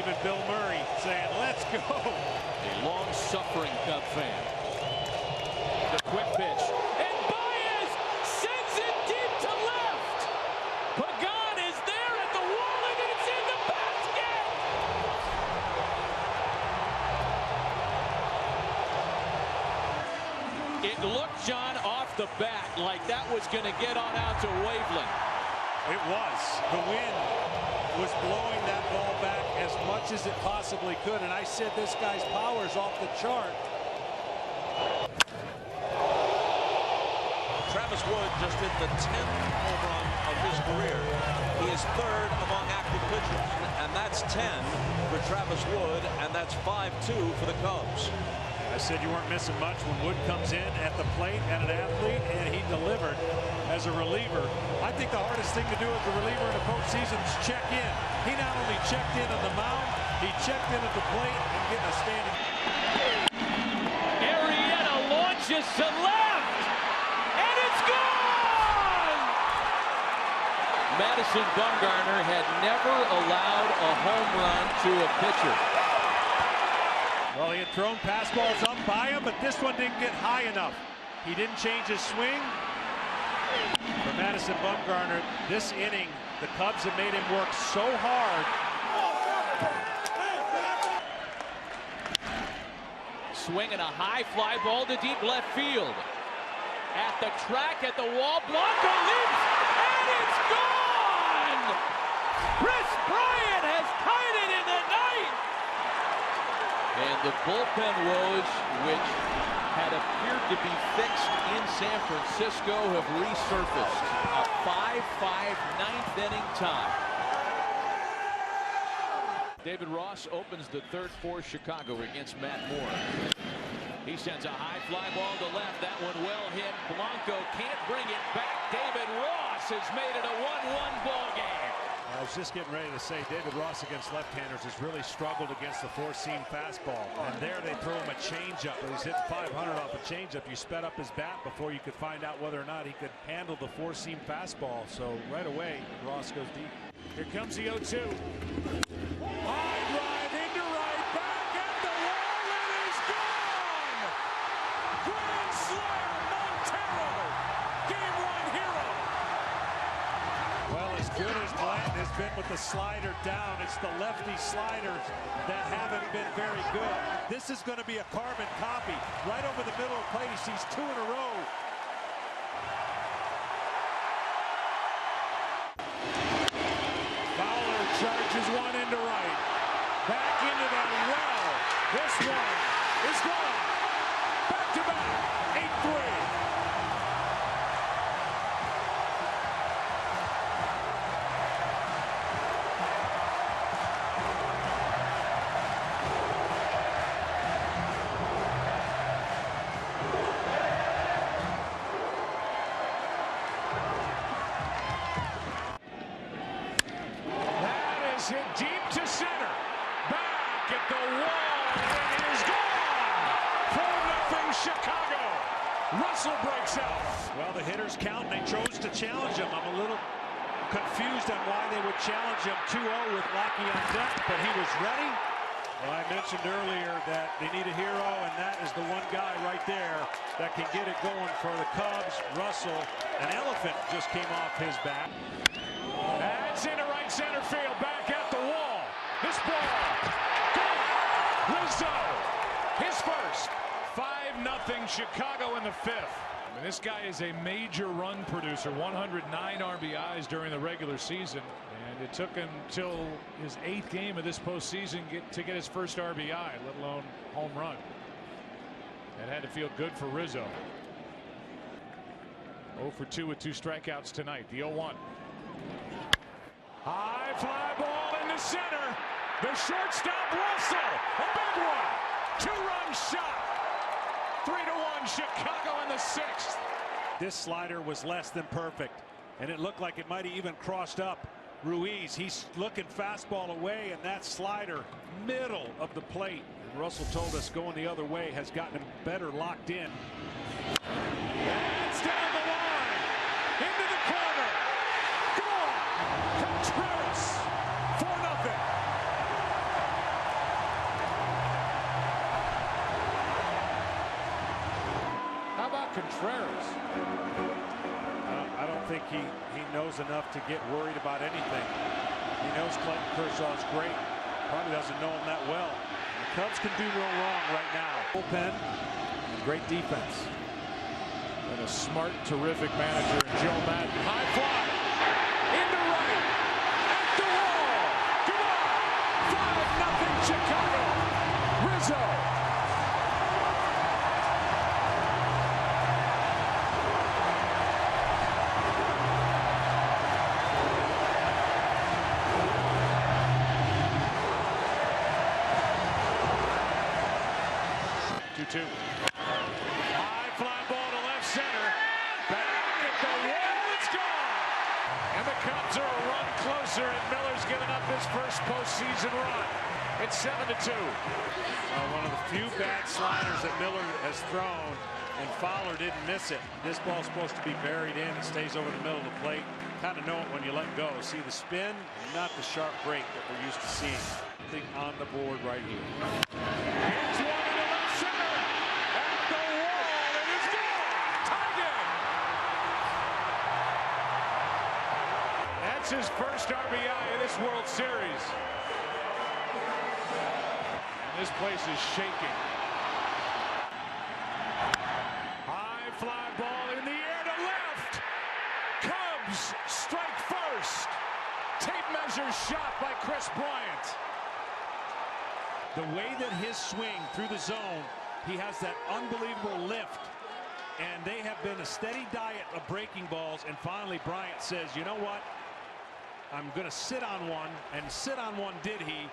Even Bill Murray saying, let's go. A long-suffering Cub fan. The quick pitch. And Baez sends it deep to left. Pagan is there at the wall, and it's in the basket. It looked, John, off the bat like that was going to get on out to Waveland. It was. The wind was blowing that ball back as much as it possibly could, and I said this guy's power is off the chart. Travis Wood just hit the 10th home run of his career. He is third among active pitchers, and that's 10 for Travis Wood, and that's 5-2 for the Cubs. I said you weren't missing much when Wood comes in at the plate and an athlete, and he delivered as a reliever. I think the hardest thing to do as a reliever in the postseason is check in. He not only checked in on the mound, he checked in at the plate and getting a standing. Arrieta launches to left, and it's gone! Madison Bumgarner had never allowed a home run to a pitcher. Well, he had thrown pass balls up by him, but this one didn't get high enough. He didn't change his swing. For Madison Bumgarner, this inning, the Cubs have made him work so hard. Swinging a high fly ball to deep left field. At the track, at the wall, Blanco leaps, and it's gone! Chris Bryant has tied it in the night! And the bullpen woes, which had appeared to be fixed in San Francisco, have resurfaced. A 5-5 ninth inning tie. David Ross opens the third for Chicago against Matt Moore. He sends a high fly ball to left. That one well hit. Blanco can't bring it back. David Ross has made it a 1-1 ball game. I was just getting ready to say David Ross against left-handers has really struggled against the four-seam fastball. And there they throw him a changeup. He's hitting 500 off a changeup. You sped up his bat before you could find out whether or not he could handle the four-seam fastball. So right away, Ross goes deep. Here comes the 0-2. High drive into right, back at the wall, and it's gone! Grand slam, Montero! Game one hero! Well, as good as Blanton has been with the slider down, it's the lefty sliders that haven't been very good. This is going to be a carbon copy. Right over the middle of the plate, he sees two in a row. Fowler charges one into right. Back into that well. This one is gone. Back to back. 8-3. Hit deep to center. Back at the wall. It is gone. 4-0 Chicago. Russell breaks out. Well, the hitters count, and they chose to challenge him. I'm a little confused on why they would challenge him 2-0 with Lackey on deck, but he was ready. Well, I mentioned earlier that they need a hero, and that is the one guy right there that can get it going for the Cubs. Russell, an elephant just came off his bat. That's into right center field, back at the wall. This ball, gone. Rizzo, his first. 5-0 Chicago in the fifth. I mean, this guy is a major run producer, 109 RBIs during the regular season, and it took him till his 8th game of this postseason to get his first RBI, let alone home run. It had to feel good for Rizzo. 0 for 2 with 2 strikeouts tonight. The 0-1. High fly ball into center. The shortstop Russell. A big one. 2-run shot. 3-1 Chicago in the 6th. This slider was less than perfect, and it looked like it might have even crossed up Ruiz. He's looking fastball away, and that slider middle of the plate. And Russell told us going the other way has gotten him better locked in. That's down the line. Into the corner. Contreras, 4-0. Contreras. I don't think he knows enough to get worried about anything. He knows Clayton Kershaw's great. Probably doesn't know him that well. The Cubs can do no wrong right now. Bullpen, great defense. And a smart, terrific manager, Joe Madden. High fly, into right, at the wall. Come on, 5-0 Chicago. Rizzo. High fly ball to left center. Back at the wall, it's gone. And the Cubs are a run closer, and Miller's given up his first postseason run. It's 7-2. One of the few bad sliders that Miller has thrown, and Fowler didn't miss it. This ball's supposed to be buried in. It stays over the middle of the plate. Kind of know it when you let go. See the spin, not the sharp break that we're used to seeing. I think on the board right here. Hits one into left center. At the wall, it is gone. Tied in. That's his first RBI in this World Series. And this place is shaking. High fly ball in the air to left. Cubs strike first. Tape measure shot by Chris Bryant. The way that his swing through the zone, he has that unbelievable lift. And they have been a steady diet of breaking balls. And finally, Bryant says, you know what? I'm going to sit on one. And sit on one did he.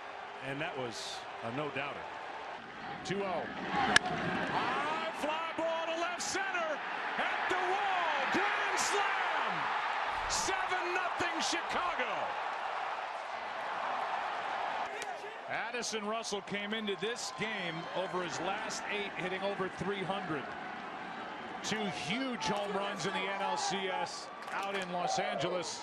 And that was a no doubter. 2-0. High fly ball to left center. At the wall. Grand slam. 7-0 Chicago. Addison Russell came into this game over his last 8 hitting over 300. 2 huge home runs in the NLCS out in Los Angeles.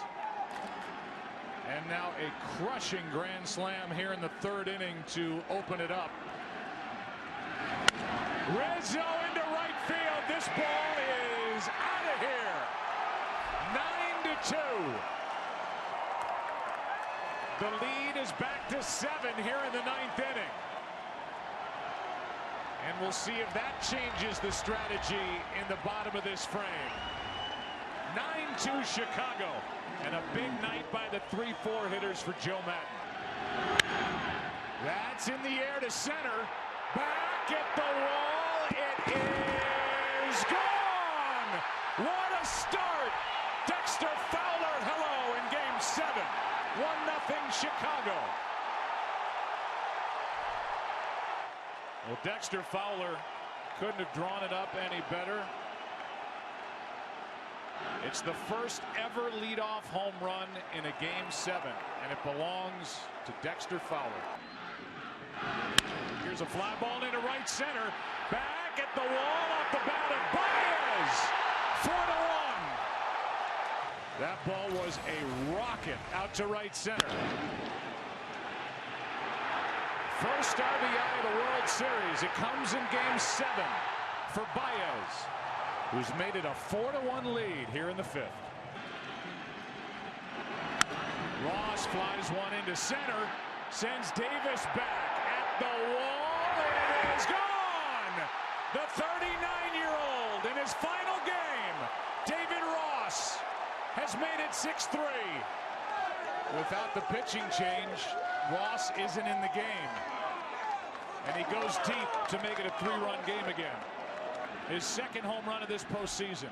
And now a crushing grand slam here in the 3rd inning to open it up. Rizzo into right field. This ball is out of here. 9-2. The lead is back to 7 here in the 9th inning. And we'll see if that changes the strategy in the bottom of this frame. 9-2 Chicago. And a big night by the 3-4 hitters for Joe Madden. That's in the air to center. Back at the wall. It is gone. What a start. Dexter Fowler, hello, in game 7. 1-0 Chicago. Well, Dexter Fowler couldn't have drawn it up any better. It's the first ever leadoff home run in a game 7, and it belongs to Dexter Fowler. Here's a fly ball into right center. Back at the wall off the bat of Baez. 4-1. That ball was a rocket out to right center. First RBI of the World Series. It comes in game 7 for Baez, who's made it a 4-1 lead here in the 5th. Ross flies one into center, sends Davis back at the wall, and it is gone! The 39-year-old in his final game, David Ross, has made it 6-3. Without the pitching change, Ross isn't in the game. And he goes deep to make it a 3-run game again. His 2nd home run of this postseason.